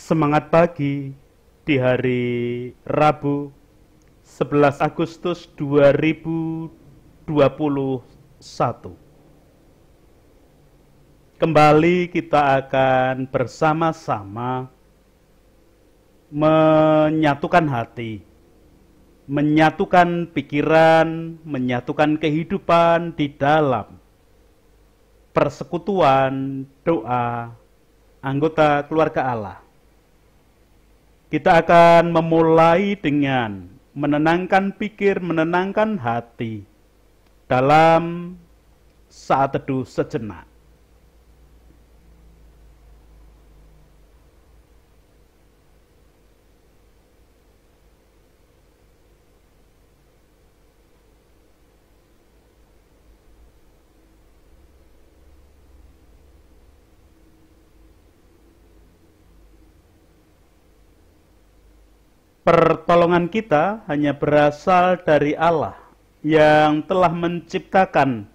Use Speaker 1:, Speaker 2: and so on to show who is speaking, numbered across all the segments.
Speaker 1: Semangat pagi di hari Rabu 11 Agustus 2021. Kembali kita akan bersama-sama menyatukan hati, menyatukan pikiran, menyatukan kehidupan di dalam persekutuan doa anggota keluarga Allah. Kita akan memulai dengan menenangkan pikir, menenangkan hati dalam saat teduh sejenak. Pertolongan kita hanya berasal dari Allah yang telah menciptakan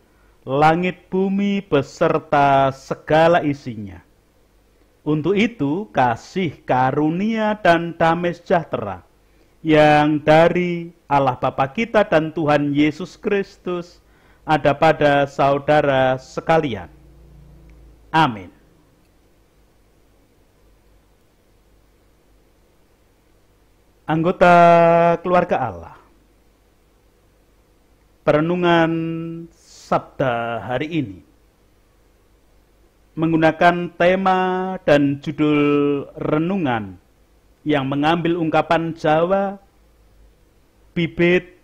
Speaker 1: langit bumi beserta segala isinya. Untuk itu, kasih karunia dan damai sejahtera yang dari Allah Bapa kita dan Tuhan Yesus Kristus ada pada saudara sekalian. Amin. Anggota keluarga Allah, perenungan Sabda hari ini menggunakan tema dan judul renungan yang mengambil ungkapan Jawa, bibit,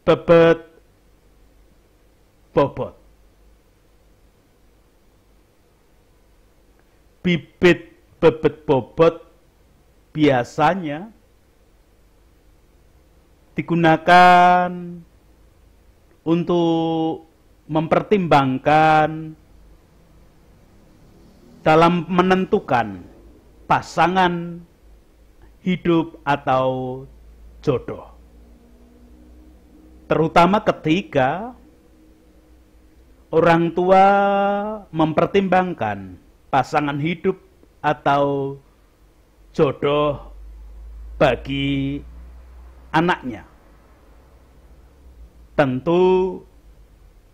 Speaker 1: bebet, bobot. Bibit, bebet, bobot biasanya digunakan untuk mempertimbangkan dalam menentukan pasangan hidup atau jodoh. Terutama ketika orang tua mempertimbangkan pasangan hidup atau jodoh bagi anaknya. Tentu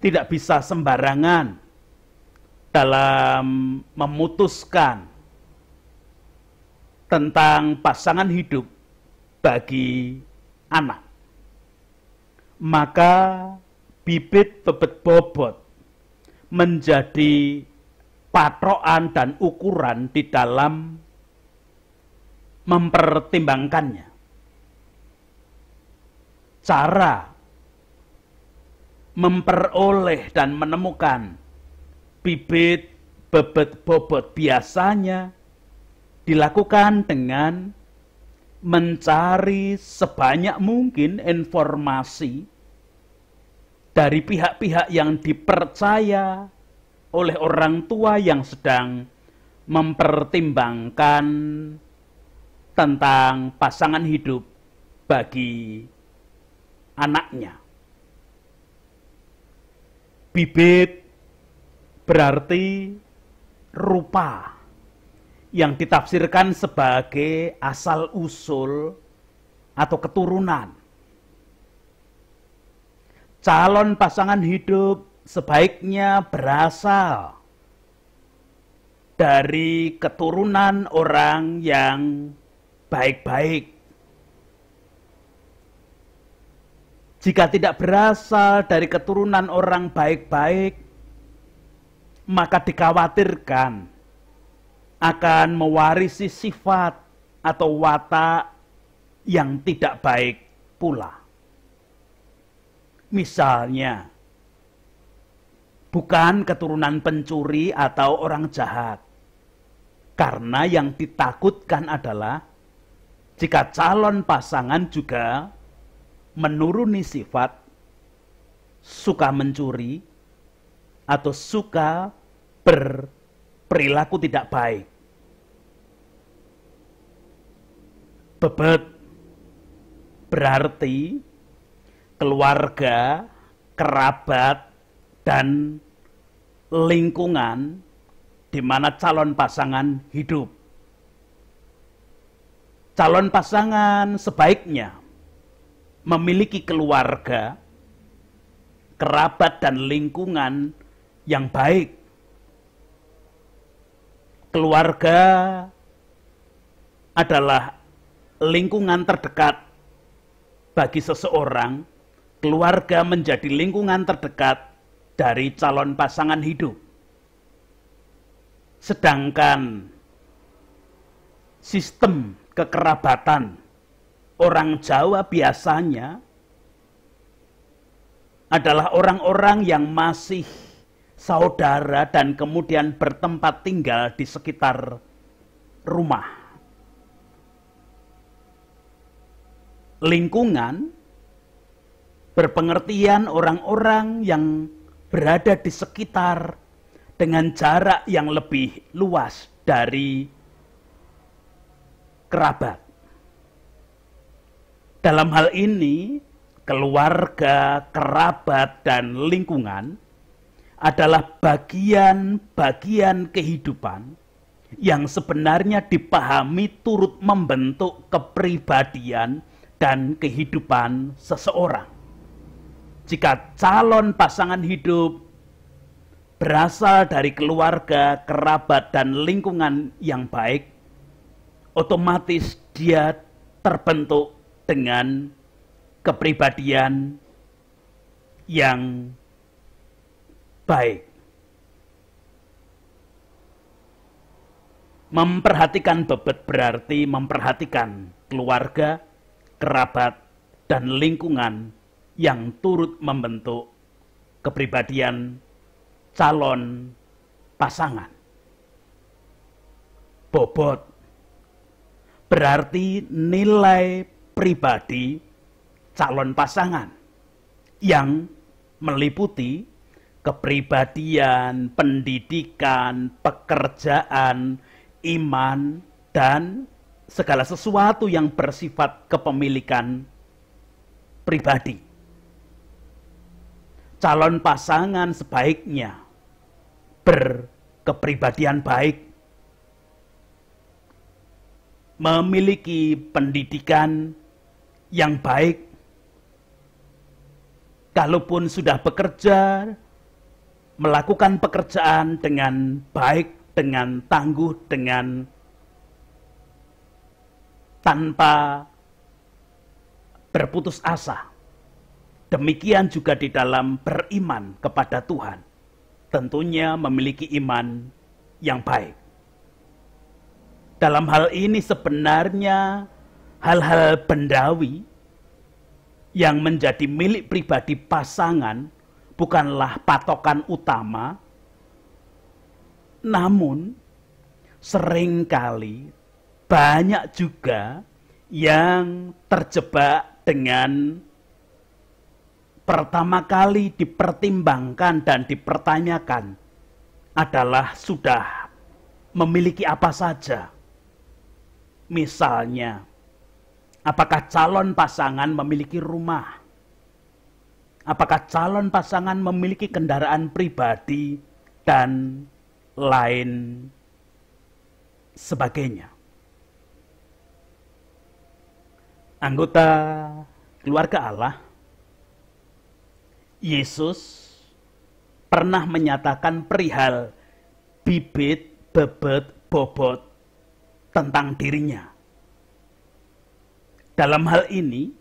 Speaker 1: tidak bisa sembarangan dalam memutuskan tentang pasangan hidup bagi anak. Maka bibit bebet bobot menjadi patokan dan ukuran di dalam mempertimbangkannya. Cara memperoleh dan menemukan bibit bebet bobot biasanya dilakukan dengan mencari sebanyak mungkin informasi dari pihak-pihak yang dipercaya oleh orang tua yang sedang mempertimbangkan tentang pasangan hidup bagi anaknya. Bibit berarti rupa yang ditafsirkan sebagai asal-usul atau keturunan. Calon pasangan hidup sebaiknya berasal dari keturunan orang yang baik-baik. Jika tidak berasal dari keturunan orang baik-baik, maka dikhawatirkan akan mewarisi sifat atau watak yang tidak baik pula. Misalnya, bukan keturunan pencuri atau orang jahat, karena yang ditakutkan adalah jika calon pasangan juga menuruni sifat suka mencuri atau suka berperilaku tidak baik. Bebet berarti keluarga, kerabat, dan lingkungan di mana calon pasangan hidup. calon pasangan sebaiknya memiliki keluarga, kerabat, dan lingkungan yang baik. Keluarga adalah lingkungan terdekat bagi seseorang. Keluarga menjadi lingkungan terdekat dari calon pasangan hidup. Sedangkan sistem kekerabatan orang Jawa biasanya adalah orang-orang yang masih saudara dan kemudian bertempat tinggal di sekitar rumah. Lingkungan berpengertian orang-orang yang berada di sekitar dengan jarak yang lebih luas dari kerabat. Dalam hal ini, keluarga, kerabat, dan lingkungan adalah bagian-bagian kehidupan yang sebenarnya dipahami turut membentuk kepribadian dan kehidupan seseorang. Jika calon pasangan hidup berasal dari keluarga, kerabat, dan lingkungan yang baik, otomatis dia terbentuk dengan kepribadian yang baik. Memperhatikan bebet berarti memperhatikan keluarga, kerabat, dan lingkungan yang turut membentuk kepribadian calon pasangan. Bobot berarti nilai pribadi calon pasangan yang meliputi kepribadian, pendidikan, pekerjaan, iman, dan segala sesuatu yang bersifat kepemilikan pribadi. Calon pasangan sebaiknya berkepribadian baik, memiliki pendidikan yang baik, kalaupun sudah bekerja, melakukan pekerjaan dengan baik, dengan tangguh, dengan tanpa berputus asa. Demikian juga di dalam beriman kepada Tuhan. Tentunya memiliki iman yang baik. Dalam hal ini sebenarnya hal-hal bendawi yang menjadi milik pribadi pasangan bukanlah patokan utama, namun seringkali banyak juga yang terjebak dengan pertama kali dipertimbangkan dan dipertanyakan adalah sudah memiliki apa saja. Misalnya, apakah calon pasangan memiliki rumah? Apakah calon pasangan memiliki kendaraan pribadi dan lain sebagainya? Anggota keluarga Allah, Yesus pernah menyatakan perihal bibit, bebet, bobot tentang dirinya. Dalam hal ini,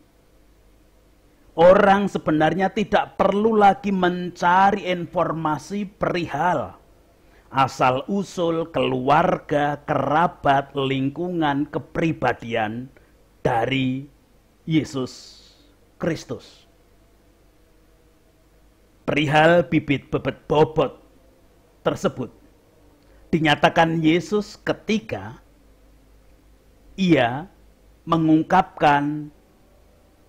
Speaker 1: orang sebenarnya tidak perlu lagi mencari informasi perihal asal-usul keluarga, kerabat, lingkungan, kepribadian dari Yesus Kristus. Perihal bibit, bebet, bobot tersebut dinyatakan Yesus ketika ia mengungkapkan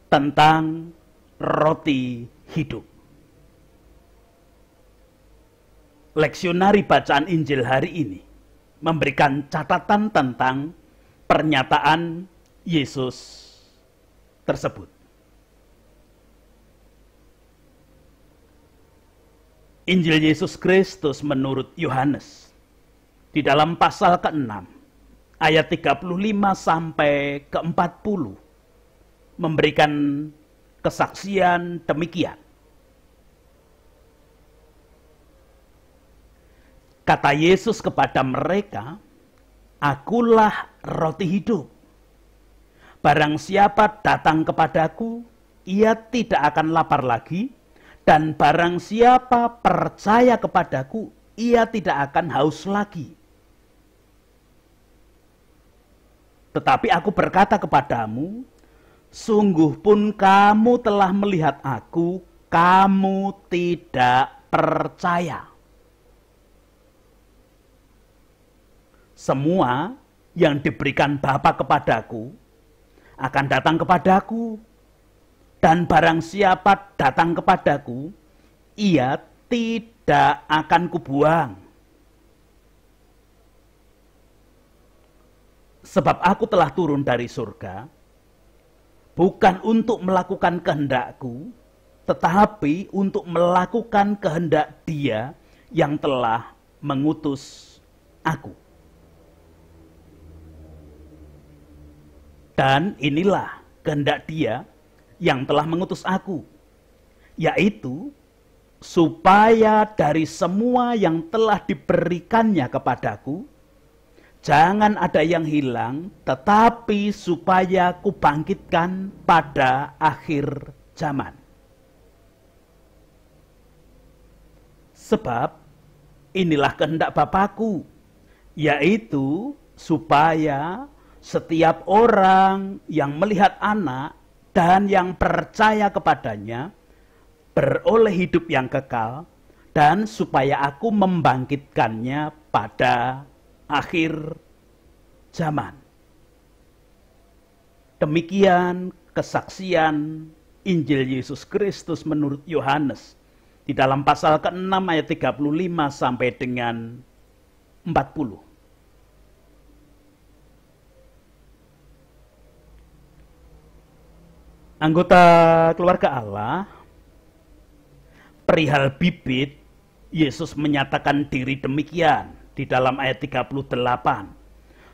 Speaker 1: tentang roti hidup. Leksionari bacaan Injil hari ini memberikan catatan tentang pernyataan Yesus tersebut. Injil Yesus Kristus menurut Yohanes di dalam pasal ke-6 ayat 35 sampai ke 40 memberikan kesaksian demikian. Kata Yesus kepada mereka, "Akulah roti hidup. Barang siapa datang kepadaku, ia tidak akan lapar lagi, dan barang siapa percaya kepadaku, ia tidak akan haus lagi. Tetapi aku berkata kepadamu, sungguh pun kamu telah melihat aku, kamu tidak percaya. Semua yang diberikan Bapa kepadaku akan datang kepadaku, dan barang siapa datang kepadaku, ia tidak akan kubuang. Sebab aku telah turun dari surga, bukan untuk melakukan kehendakku, tetapi untuk melakukan kehendak Dia yang telah mengutus aku. Dan inilah kehendak Dia yang telah mengutus aku, yaitu supaya dari semua yang telah diberikannya kepadaku, jangan ada yang hilang, tetapi supaya kubangkitkan pada akhir zaman. Sebab inilah kehendak Bapa-Ku, yaitu supaya setiap orang yang melihat Anak dan yang percaya kepadanya beroleh hidup yang kekal, dan supaya aku membangkitkannya pada akhir zaman. Demikian kesaksian Injil Yesus Kristus menurut Yohanes di dalam pasal ke-6 ayat 35 sampai dengan 40. Anggota keluarga Allah, perihal bibit, Yesus menyatakan diri demikian di dalam ayat 38.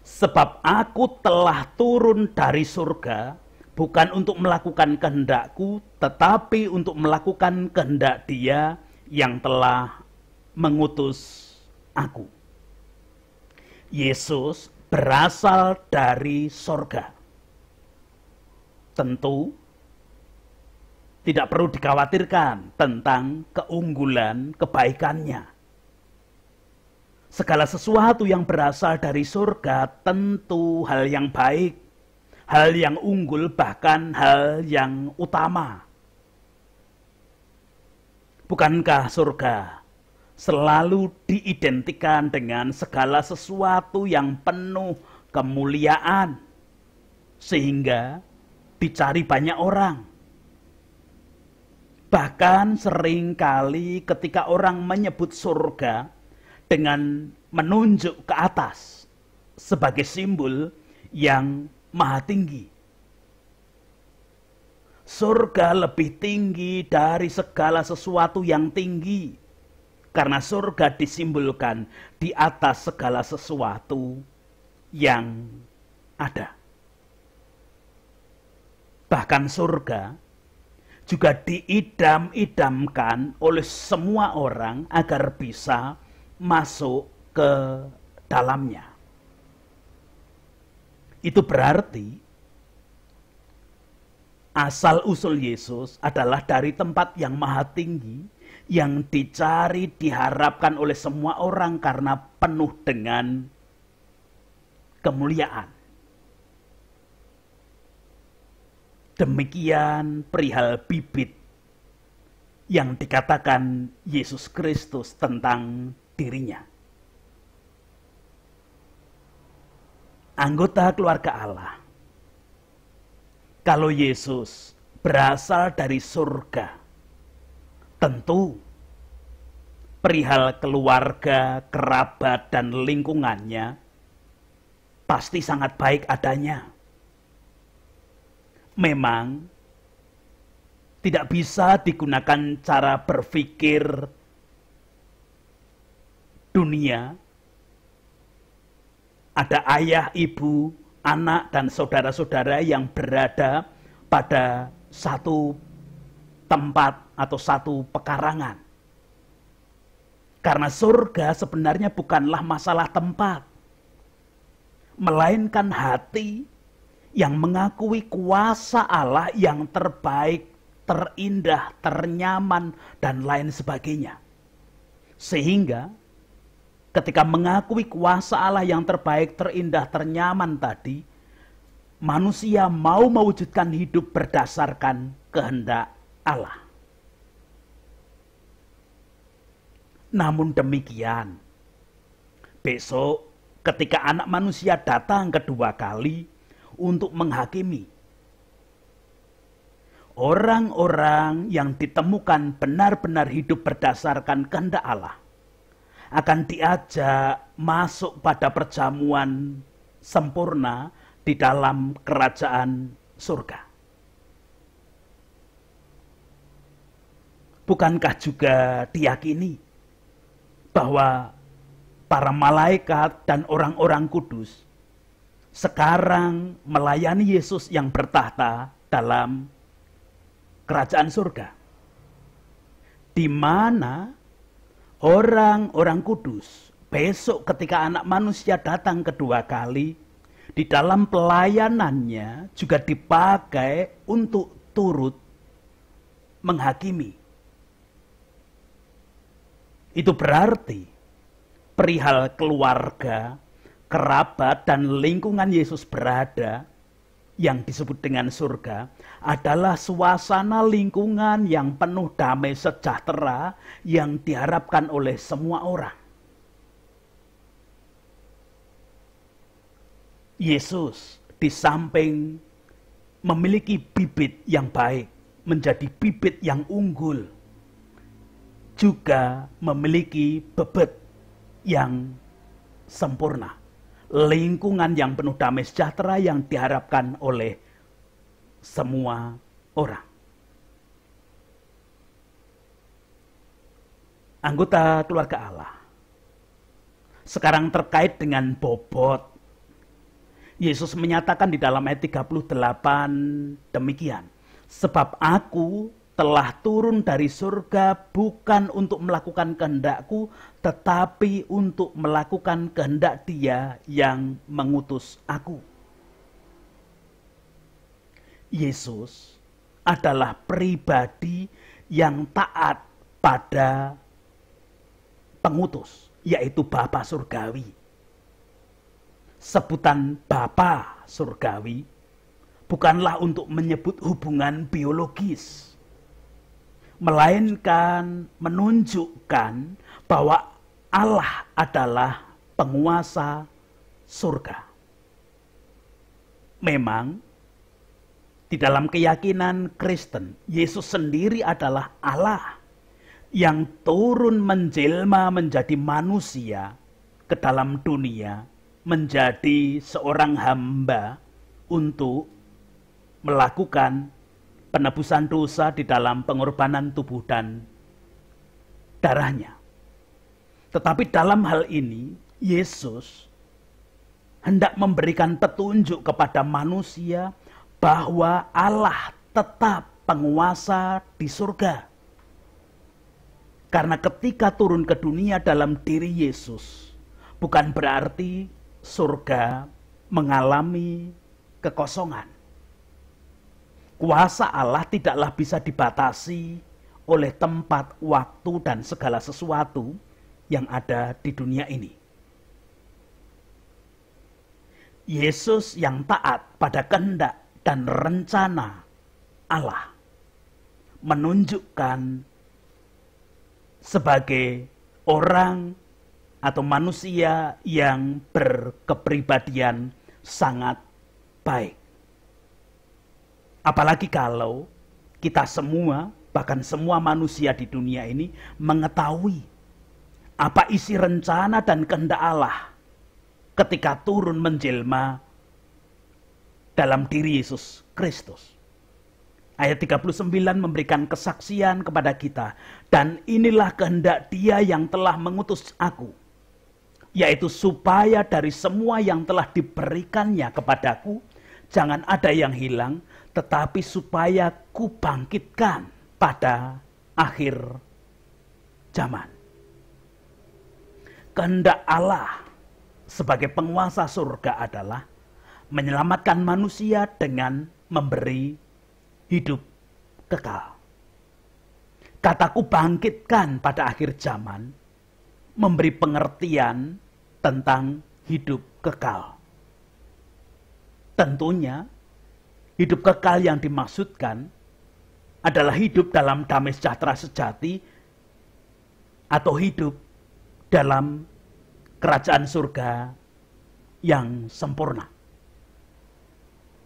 Speaker 1: Sebab aku telah turun dari surga, bukan untuk melakukan kehendakku, tetapi untuk melakukan kehendak Dia yang telah mengutus aku. Yesus berasal dari surga. Tentu tidak perlu dikhawatirkan tentang keunggulan kebaikannya. Segala sesuatu yang berasal dari surga tentu hal yang baik, hal yang unggul, bahkan hal yang utama. Bukankah surga selalu diidentikan dengan segala sesuatu yang penuh kemuliaan, sehingga dicari banyak orang? Bahkan seringkali ketika orang menyebut surga dengan menunjuk ke atas sebagai simbol yang maha tinggi. Surga lebih tinggi dari segala sesuatu yang tinggi, karena surga disimbolkan di atas segala sesuatu yang ada. Bahkan surga juga diidam-idamkan oleh semua orang agar bisa masuk ke dalamnya. Itu berarti asal-usul Yesus adalah dari tempat yang maha tinggi, yang dicari, diharapkan oleh semua orang karena penuh dengan kemuliaan. Demikian perihal bibit yang dikatakan Yesus Kristus tentang dirinya. Anggota keluarga Allah, kalau Yesus berasal dari surga, tentu perihal keluarga, kerabat, dan lingkungannya pasti sangat baik adanya. Memang tidak bisa digunakan cara berpikir dunia ada ayah, ibu, anak, dan saudara-saudara yang berada pada satu tempat atau satu pekarangan. Karena surga sebenarnya bukanlah masalah tempat, melainkan hati yang mengakui kuasa Allah yang terbaik, terindah, ternyaman, dan lain sebagainya. Sehingga ketika mengakui kuasa Allah yang terbaik, terindah, ternyaman tadi, manusia mau mewujudkan hidup berdasarkan kehendak Allah. Namun demikian, besok ketika anak manusia datang kedua kali untuk menghakimi, orang-orang yang ditemukan benar-benar hidup berdasarkan kehendak Allah akan diajak masuk pada perjamuan sempurna di dalam kerajaan surga. Bukankah juga diyakini bahwa para malaikat dan orang-orang kudus sekarang melayani Yesus yang bertahta dalam kerajaan surga, di mana orang-orang kudus besok ketika anak manusia datang kedua kali, di dalam pelayanannya juga dipakai untuk turut menghakimi. Itu berarti perihal keluarga, kerabat, dan lingkungan Yesus berada yang disebut dengan surga adalah suasana lingkungan yang penuh damai sejahtera yang diharapkan oleh semua orang. Yesus di samping memiliki bibit yang baik, menjadi bibit yang unggul, juga memiliki bebet yang sempurna, lingkungan yang penuh damai sejahtera yang diharapkan oleh semua orang. Anggota keluarga Allah, sekarang terkait dengan bobot, Yesus menyatakan di dalam ayat 38 demikian, sebab aku telah turun dari surga bukan untuk melakukan kehendakku, tetapi untuk melakukan kehendak Dia yang mengutus aku. Yesus adalah pribadi yang taat pada pengutus, yaitu Bapa Surgawi. Sebutan Bapa Surgawi bukanlah untuk menyebut hubungan biologis, melainkan menunjukkan bahwa Allah adalah penguasa surga. Memang di dalam keyakinan Kristen, Yesus sendiri adalah Allah yang turun menjelma menjadi manusia ke dalam dunia, menjadi seorang hamba untuk melakukan penebusan dosa di dalam pengorbanan tubuh dan darahnya. Tetapi dalam hal ini, Yesus hendak memberikan petunjuk kepada manusia bahwa Allah tetap penguasa di surga. Karena ketika turun ke dunia dalam diri Yesus, bukan berarti surga mengalami kekosongan. Kuasa Allah tidaklah bisa dibatasi oleh tempat, waktu, dan segala sesuatu yang ada di dunia ini. Yesus yang taat pada kehendak dan rencana Allah menunjukkan sebagai orang atau manusia yang berkepribadian sangat baik. Apalagi kalau kita semua, bahkan semua manusia di dunia ini mengetahui apa isi rencana dan kehendak Allah ketika turun menjelma dalam diri Yesus Kristus. Ayat 39 memberikan kesaksian kepada kita, dan inilah kehendak Dia yang telah mengutus aku, yaitu supaya dari semua yang telah diberikannya kepadaku, jangan ada yang hilang, tetapi supaya kubangkitkan pada akhir zaman. Kehendak Allah sebagai penguasa surga adalah menyelamatkan manusia dengan memberi hidup kekal. Kataku bangkitkan pada akhir zaman memberi pengertian tentang hidup kekal. Tentunya hidup kekal yang dimaksudkan adalah hidup dalam damai sejahtera sejati atau hidup dalam kerajaan surga yang sempurna.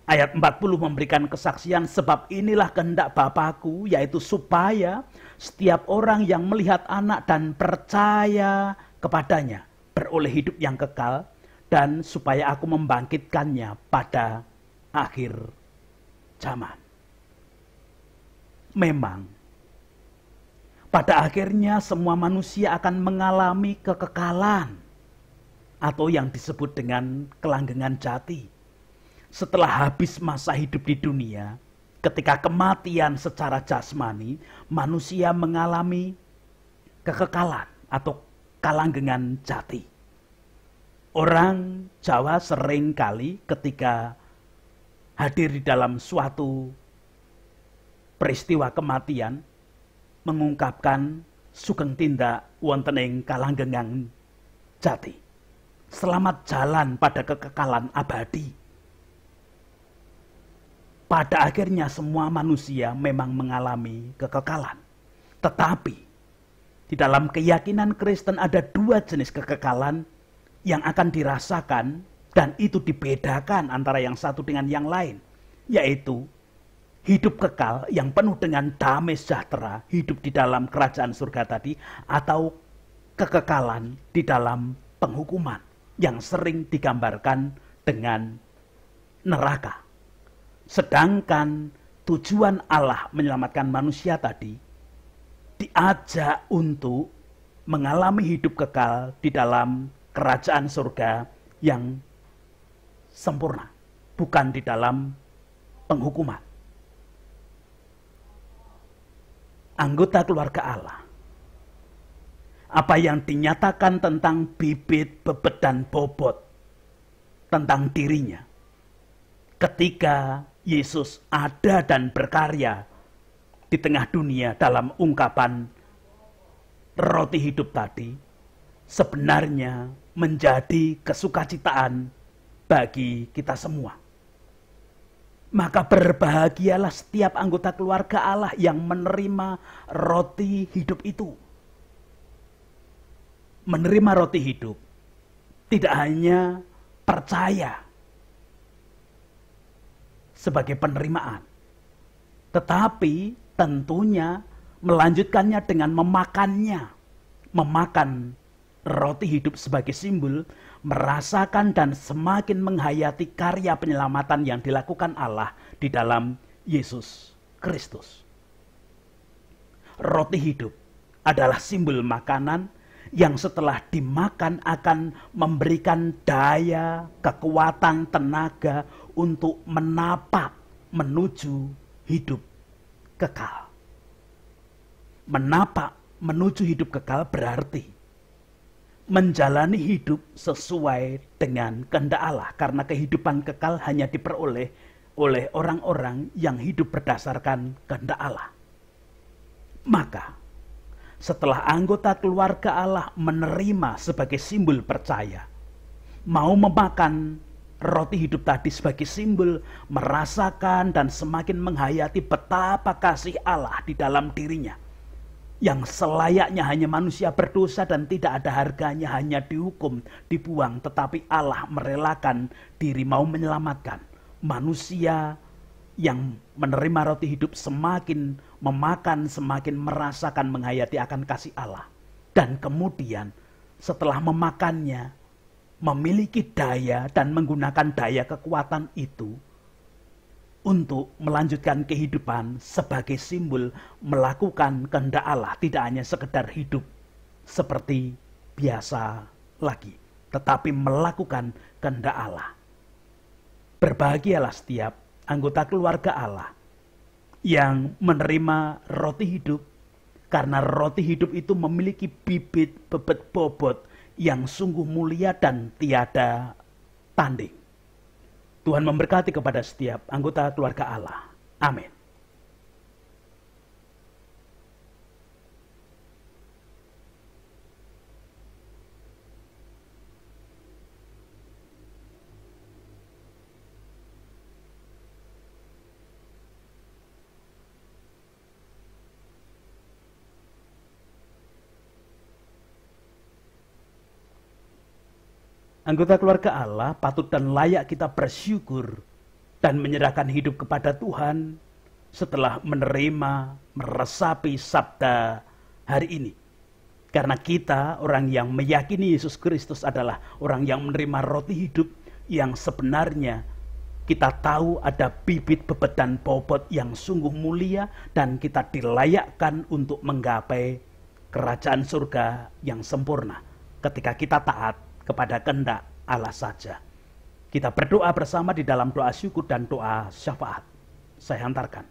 Speaker 1: Ayat 40 memberikan kesaksian, sebab inilah kehendak Bapa-Ku, yaitu supaya setiap orang yang melihat anak dan percaya kepadanya beroleh hidup yang kekal, dan supaya aku membangkitkannya pada akhir zaman. Memang, pada akhirnya semua manusia akan mengalami kekekalan, atau yang disebut dengan kelanggengan jati. Setelah habis masa hidup di dunia, ketika kematian secara jasmani, manusia mengalami kekekalan atau kelanggengan jati. Orang Jawa sering kali ketika hadir di dalam suatu peristiwa kematian, mengungkapkan sugeng tindak wonten ing kalanggengan jati. Selamat jalan pada kekekalan abadi. Pada akhirnya semua manusia memang mengalami kekekalan. Tetapi di dalam keyakinan Kristen ada dua jenis kekekalan yang akan dirasakan, dan itu dibedakan antara yang satu dengan yang lain, yaitu hidup kekal yang penuh dengan damai sejahtera, hidup di dalam kerajaan surga tadi, atau kekekalan di dalam penghukuman yang sering digambarkan dengan neraka. Sedangkan tujuan Allah menyelamatkan manusia tadi diajak untuk mengalami hidup kekal di dalam kerajaan surga yang sempurna, bukan di dalam penghukuman. Anggota keluarga Allah, apa yang dinyatakan tentang bibit, bebet, dan bobot tentang dirinya ketika Yesus ada dan berkarya di tengah dunia dalam ungkapan roti hidup tadi, sebenarnya menjadi kesukacitaan bagi kita semua. Maka berbahagialah setiap anggota keluarga Allah yang menerima roti hidup itu. Menerima roti hidup tidak hanya percaya sebagai penerimaan, tetapi tentunya melanjutkannya dengan memakannya. Memakan roti hidup sebagai simbol, merasakan dan semakin menghayati karya penyelamatan yang dilakukan Allah di dalam Yesus Kristus. Roti hidup adalah simbol makanan yang setelah dimakan akan memberikan daya, kekuatan, tenaga untuk menapak menuju hidup kekal. Menapak menuju hidup kekal berarti menjalani hidup sesuai dengan kehendak Allah, karena kehidupan kekal hanya diperoleh oleh orang-orang yang hidup berdasarkan kehendak Allah. Maka setelah anggota keluarga Allah menerima sebagai simbol percaya, mau memakan roti hidup tadi sebagai simbol, merasakan dan semakin menghayati betapa kasih Allah di dalam dirinya, yang selayaknya hanya manusia berdosa dan tidak ada harganya, hanya dihukum, dibuang, tetapi Allah merelakan diri mau menyelamatkan manusia. Yang menerima roti hidup semakin memakan, semakin merasakan, menghayati akan kasih Allah. Dan kemudian setelah memakannya, memiliki daya dan menggunakan daya kekuatan itu untuk melanjutkan kehidupan sebagai simbol melakukan kehendak Allah. Tidak hanya sekedar hidup seperti biasa lagi. tetapi melakukan kehendak Allah. Berbahagialah setiap anggota keluarga Allah yang menerima roti hidup, karena roti hidup itu memiliki bibit bobot yang sungguh mulia dan tiada tanding. Tuhan memberkati kepada setiap anggota keluarga Allah. Amin. Anggota keluarga Allah patut dan layak kita bersyukur dan menyerahkan hidup kepada Tuhan setelah menerima, meresapi sabda hari ini. Karena kita orang yang meyakini Yesus Kristus adalah orang yang menerima roti hidup yang sebenarnya kita tahu ada bibit bebet dan bobot yang sungguh mulia dan kita dilayakkan untuk menggapai kerajaan surga yang sempurna ketika kita taat kepada kehendak Allah saja. Kita berdoa bersama di dalam doa syukur dan doa syafaat. Saya hantarkan.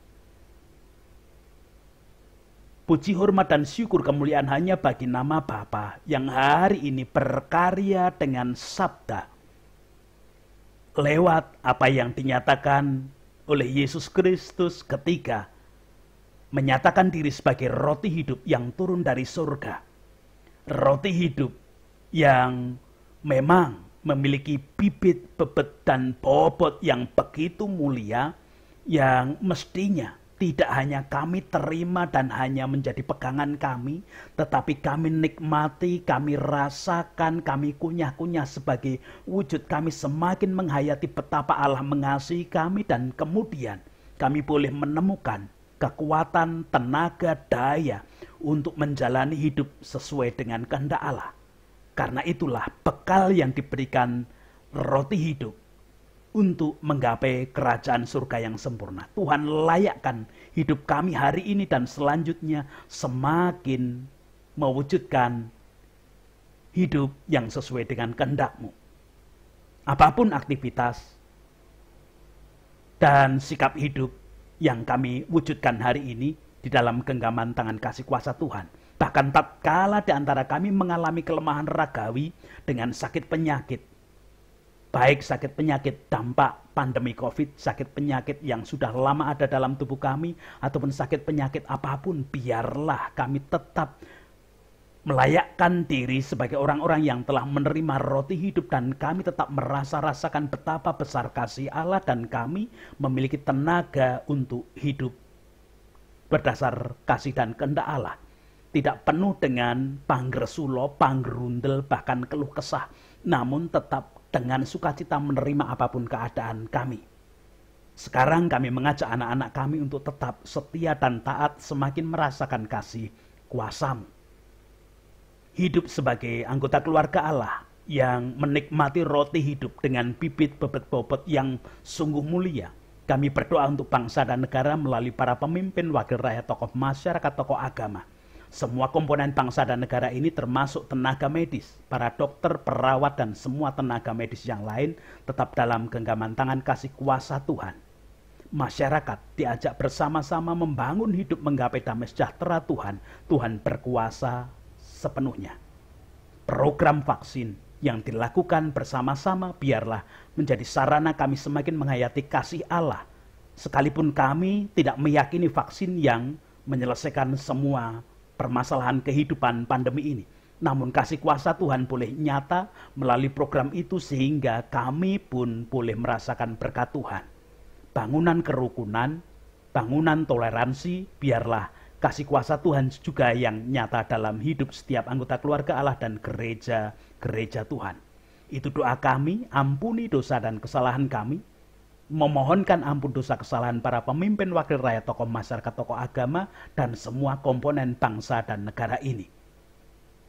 Speaker 1: Puji, hormat, dan syukur kemuliaan hanya bagi nama Bapa yang hari ini berkarya dengan sabda. Lewat apa yang dinyatakan oleh Yesus Kristus ketika menyatakan diri sebagai roti hidup yang turun dari surga. Roti hidup yang memang memiliki bibit, bebet, dan bobot yang begitu mulia, yang mestinya tidak hanya kami terima dan hanya menjadi pegangan kami, tetapi kami nikmati, kami rasakan, kami kunyah-kunyah sebagai wujud kami semakin menghayati betapa Allah mengasihi kami, dan kemudian kami boleh menemukan kekuatan, tenaga, daya untuk menjalani hidup sesuai dengan kehendak Allah. Karena itulah bekal yang diberikan roti hidup untuk menggapai kerajaan surga yang sempurna. Tuhan layakkan hidup kami hari ini dan selanjutnya semakin mewujudkan hidup yang sesuai dengan kehendak-Mu. Apapun aktivitas dan sikap hidup yang kami wujudkan hari ini di dalam genggaman tangan kasih kuasa Tuhan. Bahkan tatkala di antara kami mengalami kelemahan ragawi dengan sakit penyakit, baik sakit penyakit dampak pandemi COVID, sakit penyakit yang sudah lama ada dalam tubuh kami, ataupun sakit penyakit apapun, biarlah kami tetap melayakkan diri sebagai orang-orang yang telah menerima roti hidup, dan kami tetap rasakan betapa besar kasih Allah, dan kami memiliki tenaga untuk hidup berdasar kasih dan kehendak Allah. Tidak penuh dengan panggersulo, panggerundel, bahkan keluh kesah, namun tetap dengan sukacita menerima apapun keadaan kami. Sekarang kami mengajak anak-anak kami untuk tetap setia dan taat semakin merasakan kasih kuasa-Mu. Hidup sebagai anggota keluarga Allah yang menikmati roti hidup dengan bibit bebet bobot yang sungguh mulia. Kami berdoa untuk bangsa dan negara melalui para pemimpin, wakil rakyat, tokoh masyarakat, tokoh agama. Semua komponen bangsa dan negara ini termasuk tenaga medis, para dokter, perawat, dan semua tenaga medis yang lain tetap dalam genggaman tangan kasih kuasa Tuhan. Masyarakat diajak bersama-sama membangun hidup menggapai damai sejahtera Tuhan. Tuhan berkuasa sepenuhnya. Program vaksin yang dilakukan bersama-sama biarlah menjadi sarana kami semakin menghayati kasih Allah. Sekalipun kami tidak meyakini vaksin yang menyelesaikan semua permasalahan kehidupan pandemi ini, namun kasih kuasa Tuhan boleh nyata melalui program itu sehingga kami pun boleh merasakan berkat Tuhan. Bangunan kerukunan, bangunan toleransi, biarlah kasih kuasa Tuhan juga yang nyata dalam hidup setiap anggota keluarga Allah dan gereja Tuhan. Itu doa kami, ampuni dosa dan kesalahan kami, memohonkan ampun dosa kesalahan para pemimpin, wakil rakyat, tokoh masyarakat, tokoh agama, dan semua komponen bangsa dan negara ini.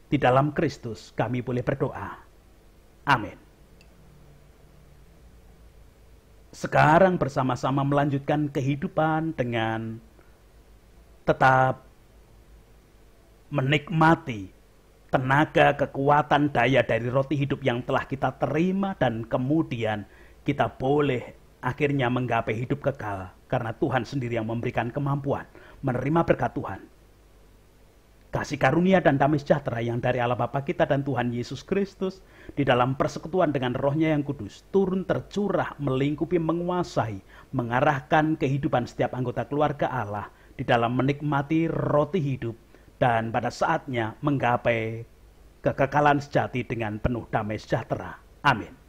Speaker 1: Di dalam Kristus kami boleh berdoa. Amin. Sekarang bersama-sama melanjutkan kehidupan dengan tetap menikmati tenaga, kekuatan, daya dari roti hidup yang telah kita terima, dan kemudian kita boleh akhirnya menggapai hidup kekal karena Tuhan sendiri yang memberikan kemampuan menerima berkat Tuhan. Kasih karunia dan damai sejahtera yang dari Allah Bapa kita dan Tuhan Yesus Kristus di dalam persekutuan dengan Roh-Nya yang kudus turun tercurah, melingkupi, menguasai, mengarahkan kehidupan setiap anggota keluarga Allah di dalam menikmati roti hidup dan pada saatnya menggapai kekekalan sejati dengan penuh damai sejahtera. Amin.